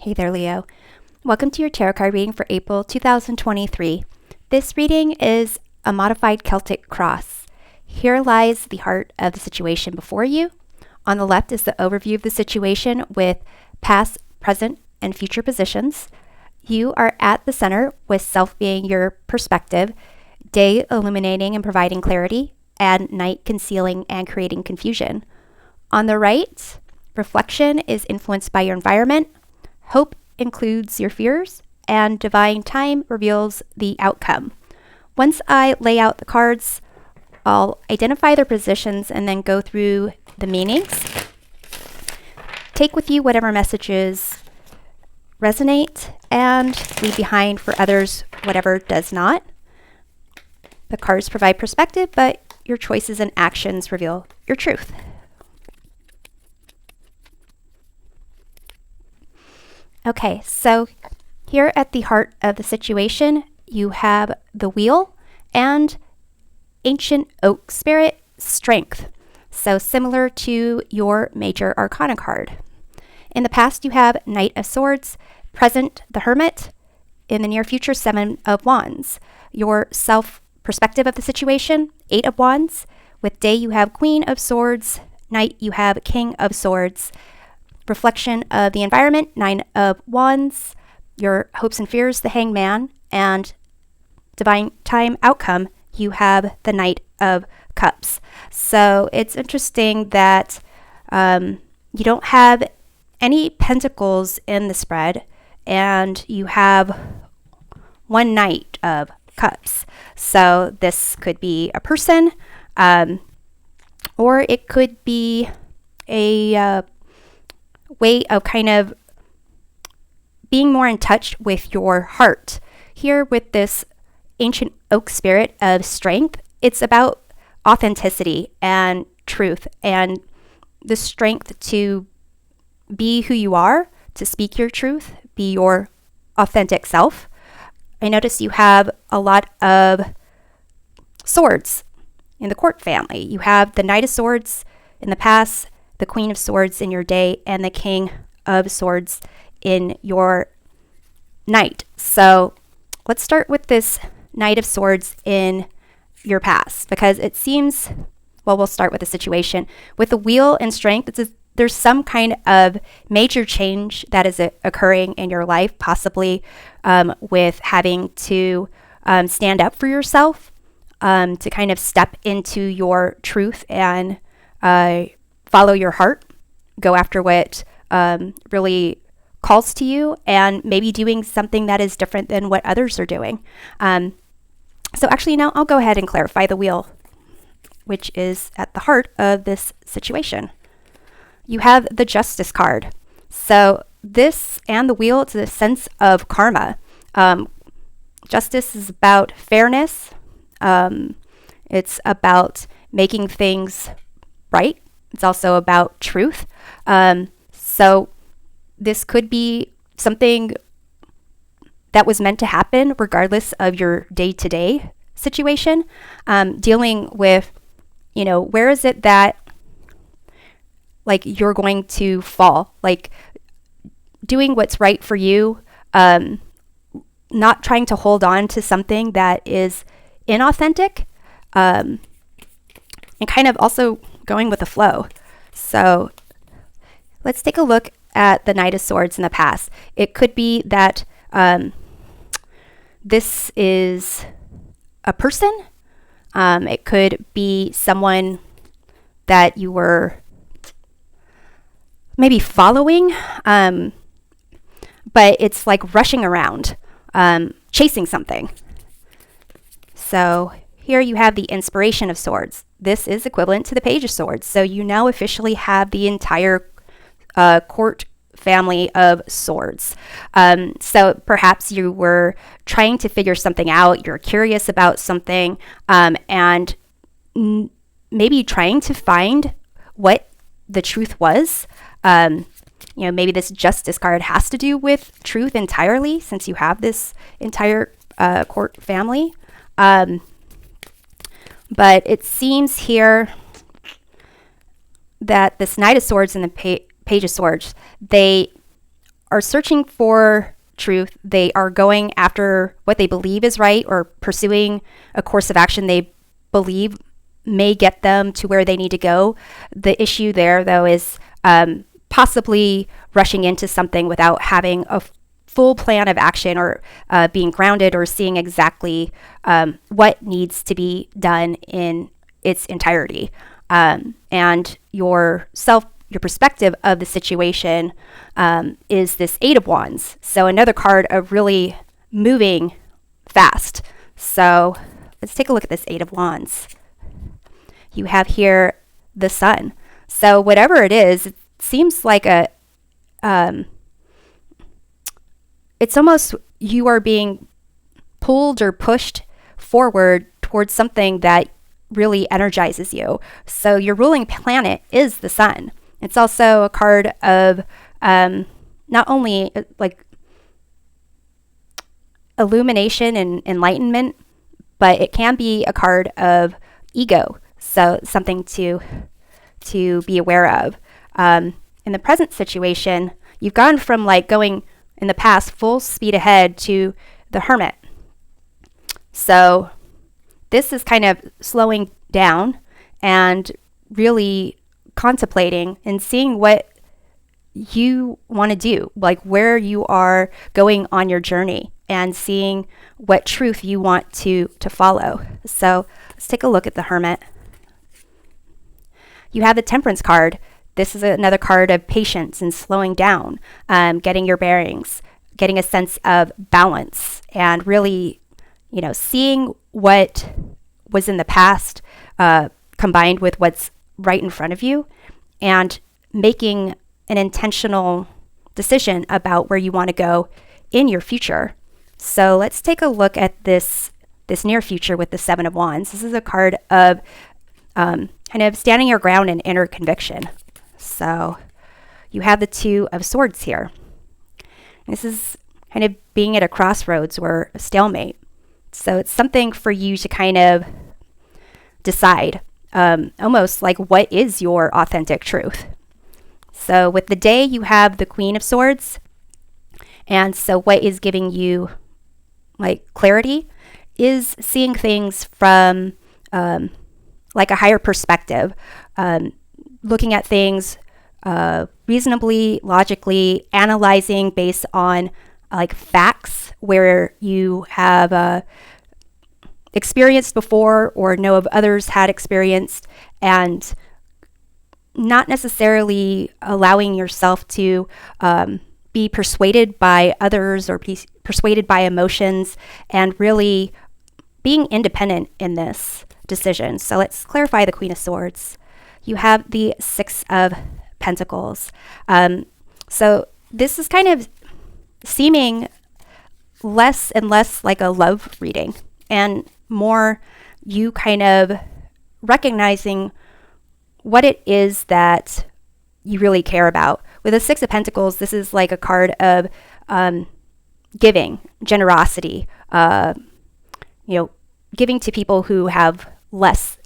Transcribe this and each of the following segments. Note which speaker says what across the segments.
Speaker 1: Hey there, Leo. Welcome to your tarot card reading for April 2023. This reading is a modified Celtic cross. Here lies the heart of the situation before you. On the left is the overview of the situation with past, present, and future positions. You are at the center with self being your perspective, day illuminating and providing clarity, and night concealing and creating confusion. On the right, reflection is influenced by your environment. Hope includes your fears, and divine time reveals the outcome. Once I lay out the cards, I'll identify their positions and then go through the meanings. Take with you whatever messages resonate and leave behind for others whatever does not. The cards provide perspective, but your choices and actions reveal your truth. Okay, so here at the heart of the situation, you have the wheel and ancient oak spirit strength. So similar to your major arcana card. In the past, you have Knight of Swords, present the Hermit, in the near future, Seven of Wands. Your self perspective of the situation, Eight of Wands. With day, you have Queen of Swords. Night, you have King of Swords. Reflection of the environment, Nine of Wands, your hopes and fears, the Hangman, and divine time outcome, you have the Knight of Cups. So it's interesting that you don't have any pentacles in the spread, and you have one Knight of Cups. So this could be a person, or it could be a way of kind of being more in touch with your heart. Here with this ancient oak spirit of strength, it's about authenticity and truth and the strength to be who you are, to speak your truth, be your authentic self. I notice you have a lot of swords in the court family. You have the Knight of Swords in the past, the Queen of Swords in your day, and the King of Swords in your night. So let's start with this Knight of Swords in your past, because it seems, well, we'll start with the situation. With the wheel and strength, there's some kind of major change that is occurring in your life, possibly with having to stand up for yourself, to kind of step into your truth and follow your heart, go after what really calls to you, and maybe doing something that is different than what others are doing. So actually now I'll go ahead and clarify the wheel, which is at the heart of this situation. You have the Justice card. So this and the wheel, it's a sense of karma. Justice is about fairness. It's about making things right. It's also about truth. So this could be something that was meant to happen regardless of your day-to-day situation. Dealing with, where is it that like you're going to fall? Like doing what's right for you, not trying to hold on to something that is inauthentic, and kind of also going with the flow. So let's take a look at the Knight of Swords in the past. It could be that this is a person. It could be someone that you were maybe following, but it's like rushing around, chasing something. So here you have the Inspiration of Swords. This is equivalent to the Page of Swords. So you now officially have the entire court family of swords. So perhaps you were trying to figure something out. You're curious about something, and maybe trying to find what the truth was. Maybe this Justice card has to do with truth entirely, since you have this entire court family. But it seems here that this Knight of Swords and the Page of Swords, they are searching for truth. They are going after what they believe is right or pursuing a course of action they believe may get them to where they need to go. The issue there, though, is possibly rushing into something without having a full plan of action or being grounded or seeing exactly what needs to be done in its entirety. And your perspective of the situation is this Eight of Wands. So another card of really moving fast. So let's take a look at this Eight of Wands. You have here the Sun. So whatever it is, it seems like it's almost you are being pulled or pushed forward towards something that really energizes you. So your ruling planet is the Sun. It's also a card of not only like illumination and enlightenment, but it can be a card of ego. So something to be aware of. In the present situation, you've gone from like going in the past full speed ahead to the Hermit. So this is kind of slowing down and really contemplating and seeing what you want to do, like where you are going on your journey and seeing what truth you want to follow. So let's take a look at the Hermit. You have the Temperance card. This is another card of patience and slowing down, getting your bearings, getting a sense of balance, and really, seeing what was in the past combined with what's right in front of you, and making an intentional decision about where you want to go in your future. So let's take a look at this near future with the Seven of Wands. This is a card of kind of standing your ground and inner conviction. So you have the Two of Swords here. This is kind of being at a crossroads or a stalemate. So it's something for you to kind of decide, almost like what is your authentic truth. So with the Day, you have the Queen of Swords. And so what is giving you like clarity is seeing things from like a higher perspective, looking at things reasonably, logically, analyzing based on like facts where you have experienced before or know of others had experienced, and not necessarily allowing yourself to be persuaded by others or be persuaded by emotions, and really being independent in this decision. So let's clarify the Queen of Swords. You have the Six of Pentacles. So this is kind of seeming less and less like a love reading and more you kind of recognizing what it is that you really care about. With the Six of Pentacles, this is like a card of giving, generosity, giving to people who have less,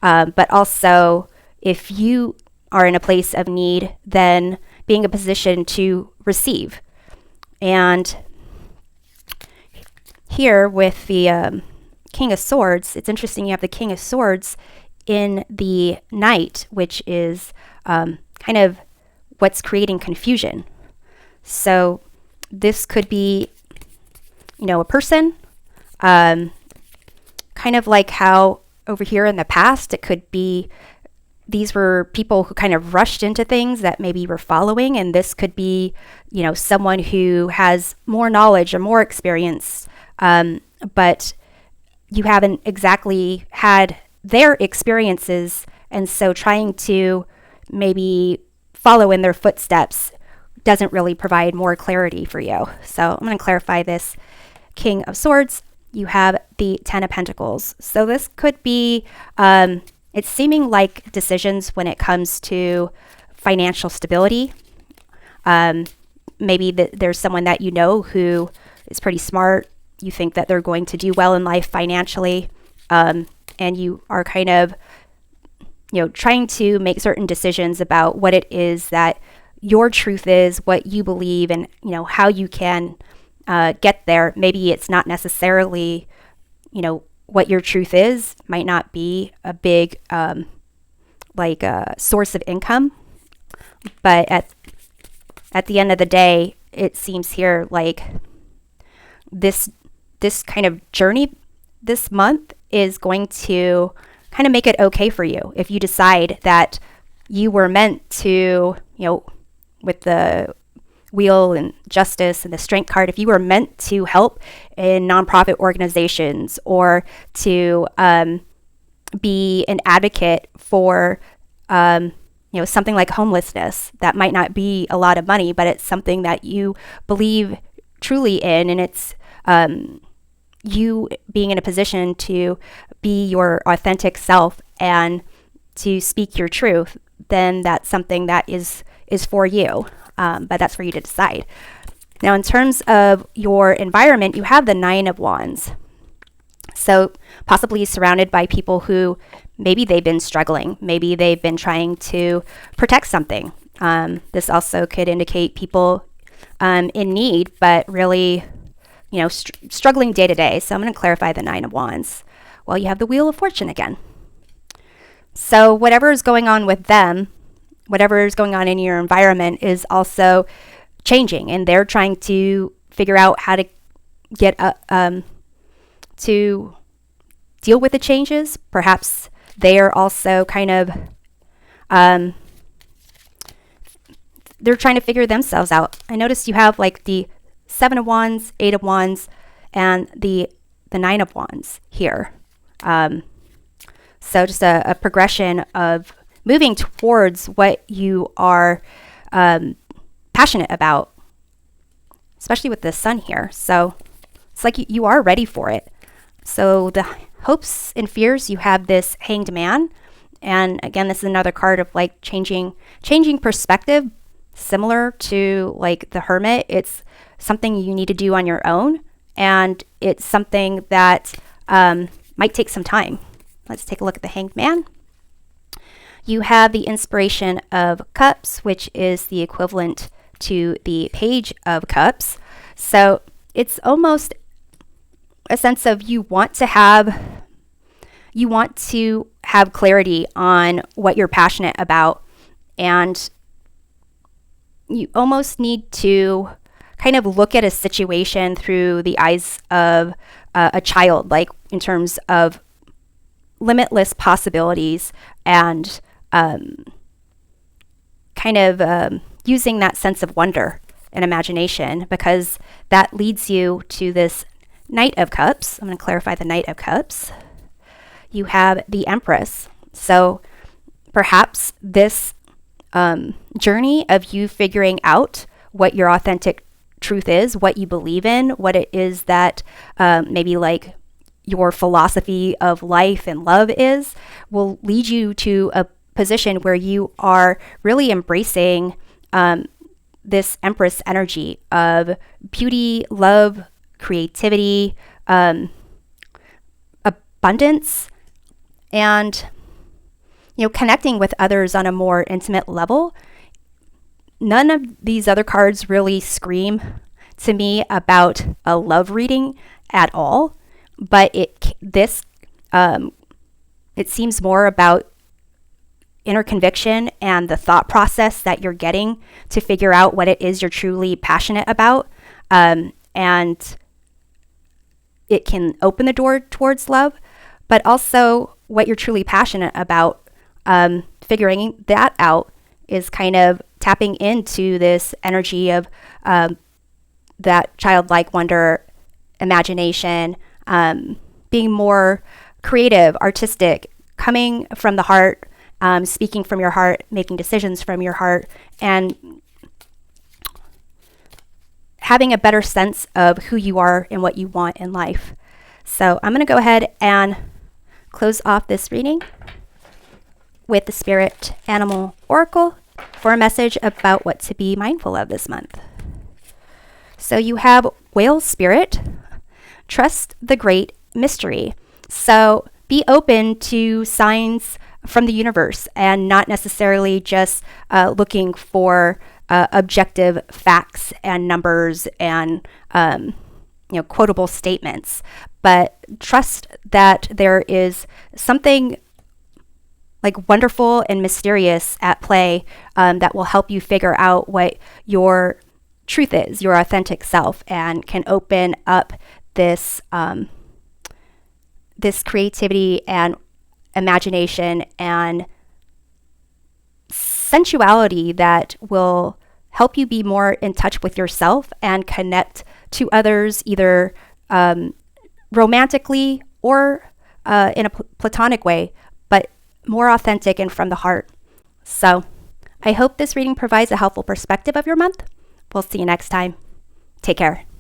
Speaker 1: but also if you are in a place of need, then being in a position to receive. And here with the King of Swords, it's interesting you have the King of Swords in the Knight, which is kind of what's creating confusion. So this could be, a person, kind of like how over here in the past, it could be these were people who kind of rushed into things that maybe were following, and this could be, someone who has more knowledge or more experience, but you haven't exactly had their experiences, and so trying to maybe follow in their footsteps doesn't really provide more clarity for you. So I'm going to clarify this King of Swords. You have the Ten of Pentacles. So this could be, it's seeming like decisions when it comes to financial stability. Maybe there's someone that who is pretty smart. You think that they're going to do well in life financially, and you are kind of, trying to make certain decisions about what it is that your truth is, what you believe, and how you can get there. Maybe it's not necessarily what your truth is, might not be a big source of income, but at the end of the day, it seems here like this kind of journey this month is going to kind of make it okay for you if you decide that you were meant to, with the wheel and justice and the strength card, if you were meant to help in nonprofit organizations or to be an advocate for something like homelessness, that might not be a lot of money, but it's something that you believe truly in, and it's you being in a position to be your authentic self and to speak your truth, then that's something that is for you. But that's for you to decide. Now, in terms of your environment, you have the 9 of Wands. So possibly surrounded by people who maybe they've been struggling. Maybe they've been trying to protect something. This also could indicate people in need, but really, struggling day to day. So I'm going to clarify the 9 of Wands. Well, you have the Wheel of Fortune again. So whatever is going on with them, whatever is going on in your environment is also changing, and they're trying to figure out how to get to deal with the changes. Perhaps they are also kind of they're trying to figure themselves out. I noticed you have like the 7 of Wands, 8 of Wands, and the 9 of Wands here. So just a progression of moving towards what you are passionate about, especially with the Sun here. So it's like you are ready for it. So the hopes and fears, you have this Hanged Man. And again, this is another card of like changing perspective, similar to like the Hermit. It's something you need to do on your own, and it's something that might take some time. Let's take a look at the Hanged Man. You have the Inspiration of Cups, which is the equivalent to the Page of Cups. So it's almost a sense of you want to have clarity on what you're passionate about, and you almost need to kind of look at a situation through the eyes of a child, like in terms of limitless possibilities, and using that sense of wonder and imagination, because that leads you to this Knight of Cups. I'm going to clarify the Knight of Cups. You have the Empress. So perhaps this journey of you figuring out what your authentic truth is, what you believe in, what it is that maybe like your philosophy of life and love is, will lead you to a position where you are really embracing this Empress energy of beauty, love, creativity, abundance, and connecting with others on a more intimate level. None of these other cards really scream to me about a love reading at all, but it seems more about inner conviction and the thought process that you're getting to figure out what it is you're truly passionate about, and it can open the door towards love, but also what you're truly passionate about. Figuring that out is kind of tapping into this energy of that childlike wonder, imagination, being more creative, artistic, coming from the heart, speaking from your heart, making decisions from your heart, and having a better sense of who you are and what you want in life. So I'm going to go ahead and close off this reading with the Spirit Animal Oracle for a message about what to be mindful of this month. So you have Whale Spirit, trust the great mystery. So be open to signs from the universe and not necessarily just looking for objective facts and numbers and quotable statements, but trust that there is something like wonderful and mysterious at play that will help you figure out what your truth is, your authentic self, and can open up this this creativity and imagination and sensuality that will help you be more in touch with yourself and connect to others either romantically or in a platonic way, but more authentic and from the heart. So I hope this reading provides a helpful perspective of your month. We'll see you next time. Take care.